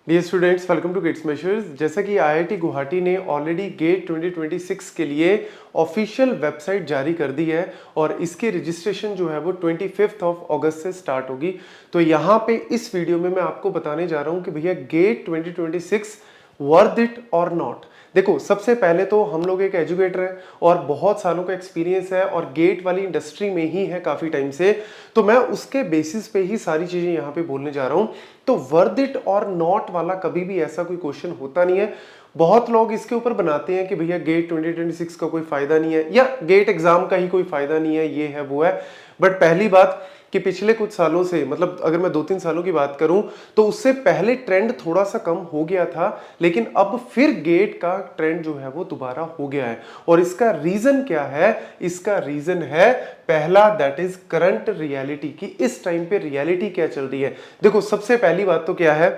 Dear students, welcome to gates measures. जैसा कि IIT Guwahati ने ऑलरेडी गेट 2026 के लिए ऑफिशियल वेबसाइट जारी कर दी है और इसकी रजिस्ट्रेशन जो है वो 25 ऑफ अगस्त से स्टार्ट होगी। तो यहाँ पे इस वीडियो में मैं आपको बताने जा रहा हूँ कि भैया गेट 2026 वर्थ इट और नॉट। देखो, सबसे पहले तो हम लोग एक एजुकेटर हैं और बहुत सालों का एक्सपीरियंस है और गेट वाली इंडस्ट्री में ही है काफ़ी टाइम से, तो मैं उसके बेसिस पे ही सारी चीज़ें यहाँ पे बोलने जा रहा हूँ। तो वर्थ इट और नॉट वाला कभी भी ऐसा कोई क्वेश्चन होता नहीं है। बहुत लोग इसके ऊपर बनाते हैं कि भैया गेट 2026 का कोई फायदा नहीं है या गेट एग्जाम का ही कोई फायदा नहीं है, ये है वो है। बट पहली बात कि पिछले कुछ सालों से, मतलब अगर मैं 2-3 सालों की बात करूं तो उससे पहले ट्रेंड थोड़ा सा कम हो गया था, लेकिन अब फिर गेट का ट्रेंड जो है वो दोबारा हो गया है। और इसका रीजन क्या है? इसका रीजन है पहला, दैट इज करंट रियलिटी, कि इस टाइम पे रियलिटी क्या चल रही है। देखो, सबसे पहली बात तो क्या है,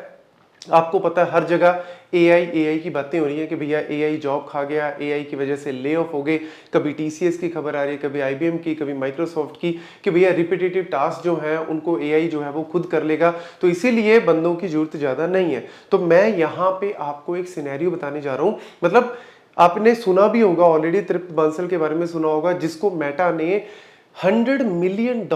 आपको पता है हर जगह एआई की बातें हो रही हैं कि भैया एआई जॉब खा गया, एआई की वजह से ले ऑफ हो गए। कभी टीसीएस की खबर आ रही है, कभी आईबीएम की, कभी माइक्रोसॉफ्ट की, कि भैया रिपीटेटिव टास्क जो हैं उनको एआई जो है वो खुद कर लेगा, तो इसीलिए बंदों की जरूरत ज़्यादा नहीं है। तो मैं यहाँ पे आपको एक सिनेरियो बताने जा रहा हूँ। मतलब आपने सुना भी होगा ऑलरेडी, तृप्त बांसल के बारे में सुना होगा, जिसको मेटा ने $100 मिलियन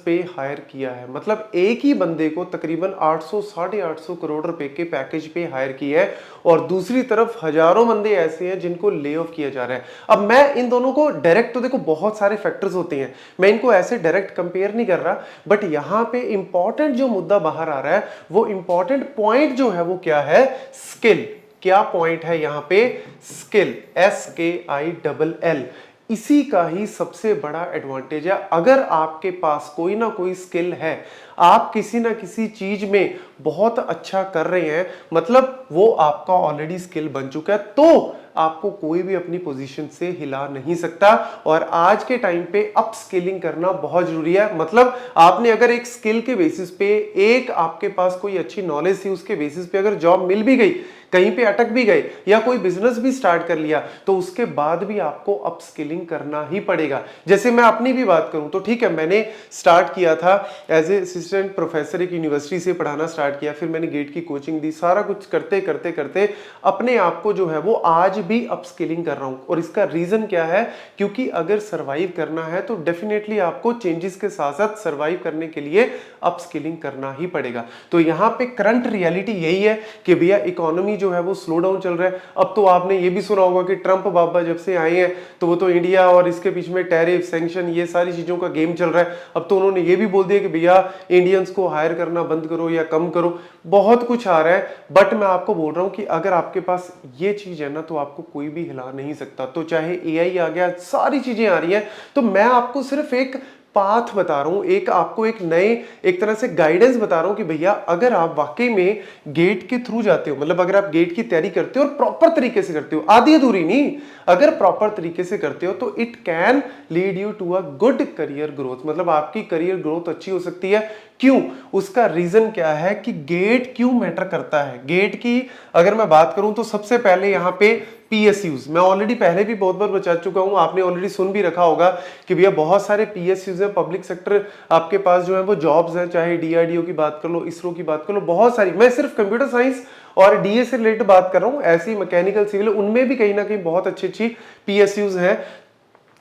पे हायर किया है। मतलब एक ही बंदे को तकरीबन 800-850 करोड़ रुपए के पैकेज पे हायर किया है और दूसरी तरफ हजारों बंदे ऐसे हैं जिनको ले ऑफ किया जा रहा है। अब मैं इन दोनों को डायरेक्ट, तो देखो बहुत सारे फैक्टर्स होते हैं, मैं इनको ऐसे डायरेक्ट कंपेयर नहीं कर रहा, बट यहाँ पे इंपॉर्टेंट जो मुद्दा बाहर आ रहा है, वो इंपॉर्टेंट पॉइंट जो है वो क्या है? स्किल। क्या पॉइंट है यहाँ पे? Skill, SKILL। इसी का ही सबसे बड़ा एडवांटेज है। अगर आपके पास कोई ना कोई स्किल है, आप किसी ना किसी चीज में बहुत अच्छा कर रहे हैं, मतलब वो आपका ऑलरेडी स्किल बन चुका है, तो आपको कोई भी अपनी पोजीशन से हिला नहीं सकता। और आज के टाइम पे अप स्किलिंग करना बहुत जरूरी है। मतलब आपने अगर एक स्किल के बेसिस पे, एक आपके पास कोई अच्छी नॉलेज थी, उसके बेसिस पे अगर जॉब मिल भी गई, कहीं पे अटक भी गए या कोई बिजनेस भी स्टार्ट कर लिया, तो उसके बाद भी आपको अप स्किलिंग करना ही पड़ेगा। जैसे मैं अपनी भी बात करूं तो ठीक है, मैंने स्टार्ट किया था एज ए असिस्टेंट प्रोफेसर, एक यूनिवर्सिटी से पढ़ाना स्टार्ट किया, फिर मैंने गेट की कोचिंग दी, सारा कुछ करते करते करते अपने आप को जो है वो आज भी अप स्किलिंग कर रहा हूं। और इसका रीजन क्या है? क्योंकि अगर सर्वाइव करना है तो डेफिनेटली आपको चेंजेस के साथ साथ सर्वाइव करने के लिए अप स्किलिंग करना ही पड़ेगा। तो यहाँ पे करंट रियलिटी यही है कि भैया इकोनॉमी जो है वो स्लो डाउन चल रहा है। अब तो आपने ये भी सुना होगा कि ट्रंप बाबा जब से आए हैं तो वो तो इंडिया और इसके बीच में टैरिफ, सैंक्शन, ये सारी चीजों का गेम चल रहा है। अब तो उन्होंने ये भी बोल दिया कि भैया इंडियंस को हायर करना बंद करो या कम करो। बहुत कुछ आ रहा है, बट मैं आपको बोल रहा हूं कि अगर आपके पास ये चीज है ना, तो आपको कोई भी हिला नहीं सकता। तो चाहे एआई आ गया, सारी चीजें आ रही हैं, तो मैं आपको सिर्फ एक पाथ बता रहा हूं, एक आपको एक नए, एक तरह से गाइडेंस बता रहा हूं कि भैया अगर आप वाकई में गेट के थ्रू जाते हो, मतलब अगर आप गेट की तैयारी करते हो और प्रॉपर तरीके से करते हो, आधी अधूरी नहीं, अगर प्रॉपर तरीके से करते हो, तो it can lead you to a good career growth. मतलब आपकी करियर ग्रोथ अच्छी हो सकती है। क्यों? उसका रीजन क्या है कि गेट क्यों मैटर करता है। गेट की अगर मैं बात करूं तो सबसे पहले यहां पे पीएसयूज, मैं ऑलरेडी पहले भी बहुत बार बता चुका हूं, आपने ऑलरेडी सुन भी रखा होगा कि भैया बहुत सारे पीएसयूज हैं, पब्लिक सेक्टर आपके पास जो है वो जॉब्स हैं, चाहे डीआरडीओ की बात कर लो, इसरो की बात कर लो, बहुत सारी। मैं सिर्फ कंप्यूटर साइंस और डीए से रिलेटेड बात कर रहा हूं, ऐसी मैकेनिकल सिविल, उनमें भी कहीं ना कहीं बहुत अच्छी अच्छी पीएसयूज हैं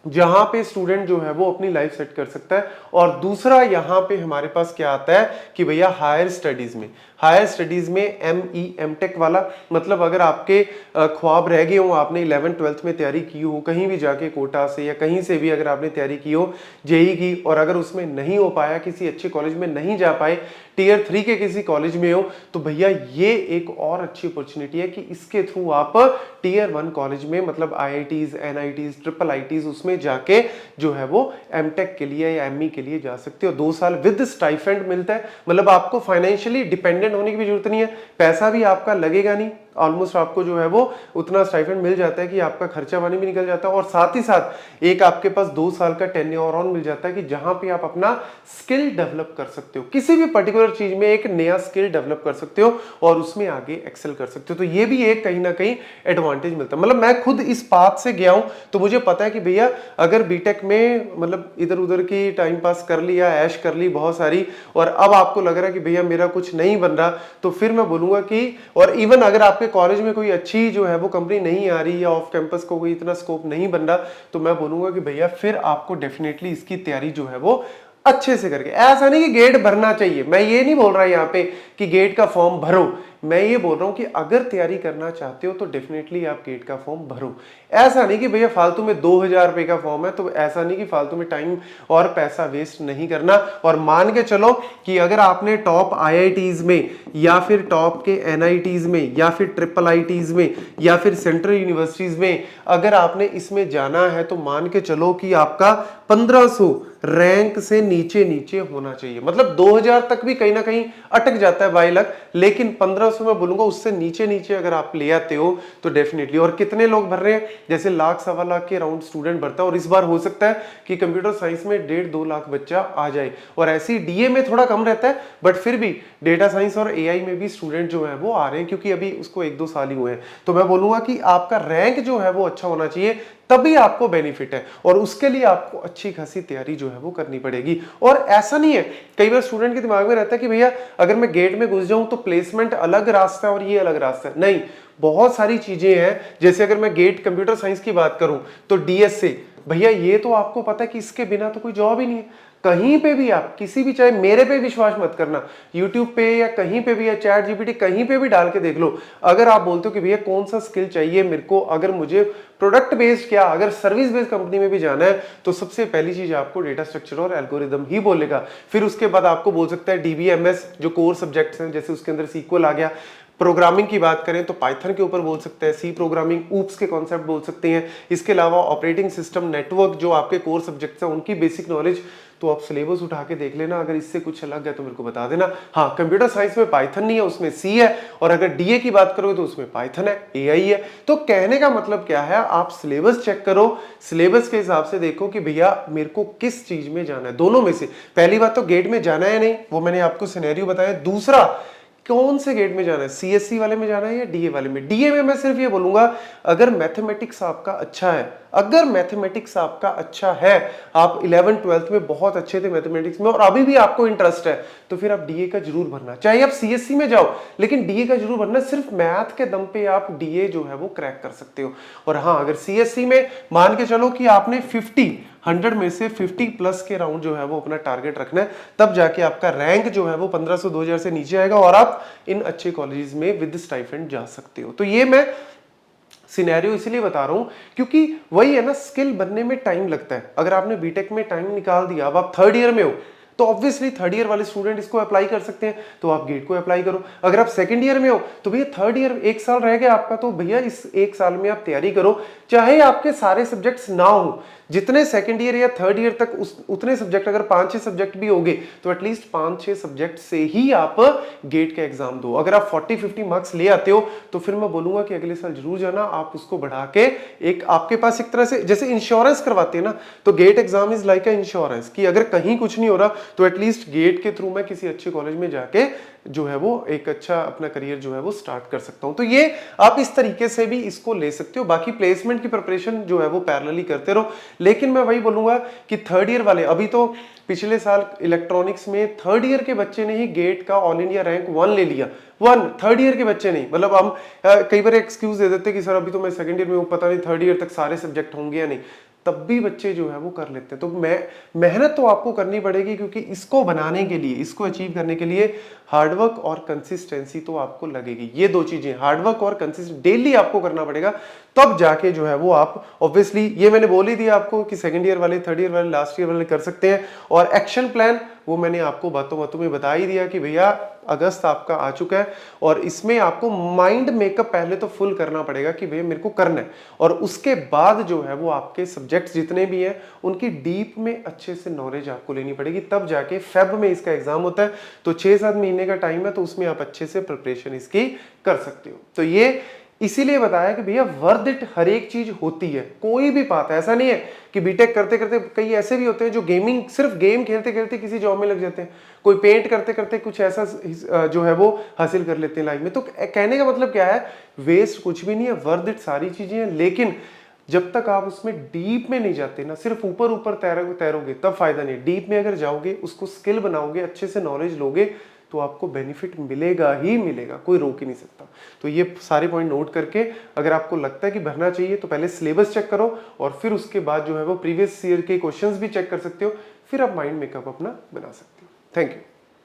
जहां पे स्टूडेंट जो है वो अपनी लाइफ सेट कर सकता है। और दूसरा यहां पे हमारे पास क्या आता है कि भैया हायर स्टडीज में, हायर स्टडीज में एमटेक वाला, मतलब अगर आपके ख्वाब रह गए हो, आपने 11th-12th में तैयारी की हो, कहीं भी जाके कोटा से या कहीं से भी अगर आपने तैयारी की हो जेई की, और अगर उसमें नहीं हो पाया, किसी अच्छे कॉलेज में नहीं जा पाए, टियर 3 के किसी कॉलेज में हो, तो भैया ये एक और अच्छी अपॉर्चुनिटी है कि इसके थ्रू आप टियर 1 कॉलेज में, मतलब आईआईटीज, एनआईटीज, ट्रिपल आईटीज, उसमें जाके जो है वो एमटेक के लिए या एमई के लिए जा सकते हो। 2 साल विद स्टाइफेंड मिलता है, मतलब आपको फाइनेंशियली डिपेंडेंट होने की भी जरूरत नहीं है, पैसा भी आपका लगेगा नहीं, ऑलमोस्ट आपको जो है वो उतना स्टाइपेंड मिल जाता है कि आपका खर्चा पानी भी निकल जाता है, और साथ ही साथ एक आपके पास 2 साल का टेन्योर ऑन मिल जाता है कि जहां पे आप अपना स्किल डेवलप कर सकते हो, किसी भी पर्टिकुलर चीज में एक नया स्किल डेवलप कर सकते हो और उसमें आगे एक्सेल कर सकते हो। तो ये भी एक कहीं ना कहीं एडवांटेज मिलता है। मतलब मैं खुद इस पाथ से गया हूं तो मुझे पता है कि भैया अगर बीटेक में मतलब इधर उधर की टाइम पास कर लिया, ऐश कर ली बहुत सारी, और अब आपको लग रहा है कि भैया मेरा कुछ नहीं बन रहा, तो फिर मैं बोलूंगा कि, और इवन अगर आपके कॉलेज में कोई अच्छी जो है वो कंपनी नहीं आ रही या ऑफ कैंपस को कोई इतना स्कोप नहीं बन रहा, तो मैं बोलूंगा कि भैया फिर आपको डेफिनेटली इसकी तैयारी जो है वो अच्छे से करके, ऐसा नहीं कि गेट भरना चाहिए, मैं ये नहीं बोल रहा यहाँ पे कि गेट का फॉर्म भरो, मैं ये बोल रहा हूं कि अगर तैयारी करना चाहते हो तो डेफिनेटली आप गेट का फॉर्म भरो। ऐसा नहीं कि भैया फालतू में 2000 रुपए का फॉर्म है, तो ऐसा नहीं कि फालतू में टाइम और पैसा वेस्ट नहीं करना। और मान के चलो कि अगर आपने टॉप आईआईटीज में या फिर टॉप के एनआईटीज में या फिर ट्रिपल आईटीज में या फिर सेंट्रल यूनिवर्सिटीज में अगर आपने इसमें जाना है, तो मान के चलो कि आपका 1500 रैंक से नीचे नीचे होना चाहिए। मतलब 2000 तक भी कहीं ना कहीं अटक जाता है बाई लक, लेकिन 1500 में बोलूंगा उससे नीचे नीचे अगर आप ले आते हो तो डेफिनेटली। और कितने लोग भर रहे हैं, जैसे लाख सवा लाख के अराउंड स्टूडेंट भरता है, और इस बार हो सकता है कि कंप्यूटर साइंस में 1.5-2 लाख बच्चा आ जाए, और ऐसी डीए में थोड़ा कम रहता है, बट फिर भी डेटा साइंस और एआई में भी स्टूडेंट जो है वो आ रहे हैं, क्योंकि अभी उसको 1-2 साल ही हुए हैं। तो मैं बोलूंगा कि आपका रैंक जो है वो अच्छा होना चाहिए, तभी आपको बेनिफिट है, और उसके लिए आपको अच्छी खासी तैयारी जो है वो करनी पड़ेगी। और ऐसा नहीं है, कई बार स्टूडेंट के दिमाग में रहता है कि भैया अगर मैं गेट में घुस जाऊं तो प्लेसमेंट अलग रास्ता है और ये अलग रास्ता है। नहीं, बहुत सारी चीजें हैं। जैसे अगर मैं गेट कंप्यूटर साइंस की बात करूं तो डीएसए, भैया ये तो आपको पता है कि इसके बिना तो कोई जॉब ही नहीं है। कहीं पे भी आप किसी भी, चाहे मेरे पे विश्वास मत करना, यूट्यूब पे या कहीं पे भी, या चैट जीपीटी कहीं पे भी डाल के देख लो, अगर आप बोलते हो कि भैया कौन सा स्किल चाहिए मेरे को, अगर मुझे प्रोडक्ट बेस्ड क्या अगर सर्विस बेस्ड कंपनी में भी जाना है, तो सबसे पहली चीज आपको डेटा स्ट्रक्चर और एल्गोरिदम ही बोलेगा। फिर उसके बाद आपको बोल सकता है डीबीएमएस जो कोर सब्जेक्ट्स हैं, जैसे उसके अंदर सीक्वल आ गया। प्रोग्रामिंग की बात करें तो पाइथन के ऊपर बोल सकते हैं, सी प्रोग्रामिंग, ऊप्स के कॉन्सेप्ट बोल सकते हैं। इसके अलावा ऑपरेटिंग सिस्टम, नेटवर्क जो आपके कोर सब्जेक्ट्स हैं उनकी बेसिक नॉलेज, तो आप सिलेबस उठा के देख लेना, अगर इससे कुछ अलग है तो मेरे को बता देना। हाँ, कंप्यूटर साइंस में पाइथन नहीं है, उसमें सी है, और अगर डीए की बात करोगे तो उसमें पाइथन है, एआई है। तो कहने का मतलब क्या है, आप सिलेबस चेक करो, सिलेबस के हिसाब से देखो कि भैया मेरे को किस चीज में जाना है। दोनों में से पहली बात तो गेट में जाना है नहीं, वो मैंने आपको सिनेरियो बताया। दूसरा, कौन से गेट में जाना है, सीएससी वाले में जाना है या डीए वाले में। डीए में मैं सिर्फ ये बोलूंगा, अगर मैथमेटिक्स आपका अच्छा है, अगर मैथमेटिक्स आपका अच्छा है, आप 11th-12th में बहुत अच्छे थे मैथमेटिक्स में और अभी भी आपको इंटरेस्ट है, तो फिर आप डीए का जरूर भरना। चाहे आप सीएससी में जाओ, लेकिन डीए का जरूर भरना। सिर्फ मैथ के दम पे आप डीए जो है वो क्रैक कर सकते हो। और हाँ, अगर सीएससी में मान के चलो कि आपने 100 में से 50 प्लस के राउंड जो है वो अपना टारगेट रखना है, तब जाके आपका रैंक जो है वो 1500-2000 से नीचे आएगा और आप इन अच्छे कॉलेजेस में विद स्टाइपेंड जा सकते हो। तो ये मैं सिनेरियो इसलिए बता रहा हूं क्योंकि वही है ना, स्किल बनने में टाइम लगता है। अगर आपने बीटेक में टाइम निकाल दिया, अब आप 3rd ईयर में हो, तो ऑब्वियसली 3rd ईयर वाले स्टूडेंट इसको अप्लाई कर सकते हैं, तो आप गेट को अप्लाई करो। अगर आप 2nd ईयर में हो तो भैया 3rd ईयर 1 साल रह गया आपका, तो भैया इस 1 साल में आप तैयारी करो, चाहे आपके सारे सब्जेक्ट्स ना हो, जितने 2nd ईयर या 3rd ईयर तक उतने सब्जेक्ट, अगर 5-6 सब्जेक्ट भी होंगे तो एटलीस्ट 5-6 सब्जेक्ट से ही आप गेट का एग्जाम दो। अगर आप 40-50 मार्क्स ले आते हो तो फिर मैं बोलूंगा कि अगले साल जरूर जाना, आप उसको बढ़ा के एक आपके पास एक तरह से जैसे इंश्योरेंस करवाते हैं ना, तो GATE exam is like a insurance, कि अगर कहीं कुछ नहीं हो रहा तो एटलीस्ट गेट के थ्रू मैं किसी अच्छे कॉलेज में जाके जो है वो एक अच्छा अपना करियर जो है वो स्टार्ट कर सकता हूं। तो ये आप इस तरीके से भी इसको ले सकते हो। बाकी प्लेसमेंट की प्रिपरेशन जो है वो पैरेलली करते रहो। लेकिन मैं वही बोलूंगा कि 3rd ईयर वाले, अभी तो पिछले साल इलेक्ट्रॉनिक्स में 3rd ईयर के बच्चे ने ही गेट का ऑल इंडिया रैंक 1 ले लिया। 3rd ईयर के बच्चे नहीं, मतलब हम कई बार एक्सक्यूज दे देते कि सर अभी तो मैं 2nd ईयर में हूं, पता नहीं 3rd ईयर तक सारे सब्जेक्ट होंगे या नहीं, तब भी बच्चे जो है वो कर लेते हैं। तो मेहनत तो आपको करनी पड़ेगी, क्योंकि इसको बनाने के लिए, इसको अचीव करने के लिए हार्डवर्क और कंसिस्टेंसी तो आपको लगेगी। ये 2 चीजें, हार्डवर्क और कंसिस्टेंसी डेली आपको करना पड़ेगा, तब जाके जो है वो आप ऑब्वियसली, ये मैंने बोल ही दिया आपको कि 2nd ईयर वाले, 3rd ईयर वाले, लास्ट ईयर वाले कर सकते हैं। और एक्शन प्लान वो मैंने आपको बातों बातों में बता ही दिया कि भैया अगस्त आपका आ चुका है और इसमें आपको माइंड मेकअप पहले तो फुल करना पड़ेगा कि भैया मेरे को करना है, और उसके बाद जो है वो आपके सब्जेक्ट्स जितने भी हैं उनकी डीप में अच्छे से नॉलेज आपको लेनी पड़ेगी, तब जाके फेब में इसका एग्जाम होता है। तो 6-7 महीने का टाइम है, तो उसमें आप अच्छे से प्रिपरेशन इसकी कर सकते हो। तो ये इसीलिए बताया कि भैया वर्थ इट हर एक चीज होती है, कोई भी बात है, ऐसा नहीं है कि बीटेक करते करते कई ऐसे भी होते हैं जो गेमिंग सिर्फ गेम खेलते खेलते किसी जॉब में लग जाते हैं, कोई पेंट करते करते कुछ ऐसा जो है वो हासिल कर लेते हैं लाइफ में। तो कहने का मतलब क्या है, वेस्ट कुछ भी नहीं है, वर्थ इट सारी चीजें हैं, लेकिन जब तक आप उसमें डीप में नहीं जाते ना, सिर्फ ऊपर ऊपर तैरोगे तब फायदा नहीं। डीप में अगर जाओगे, उसको स्किल बनाओगे, अच्छे से नॉलेज लोगे, तो आपको बेनिफिट मिलेगा ही मिलेगा, कोई रोक ही नहीं सकता। तो ये सारे पॉइंट नोट करके अगर आपको लगता है कि भरना चाहिए तो पहले सिलेबस चेक करो, और फिर उसके बाद जो है वो प्रीवियस ईयर के क्वेश्चंस भी चेक कर सकते हो, फिर आप माइंड मेकअप अपना बना सकते हो। Thank you.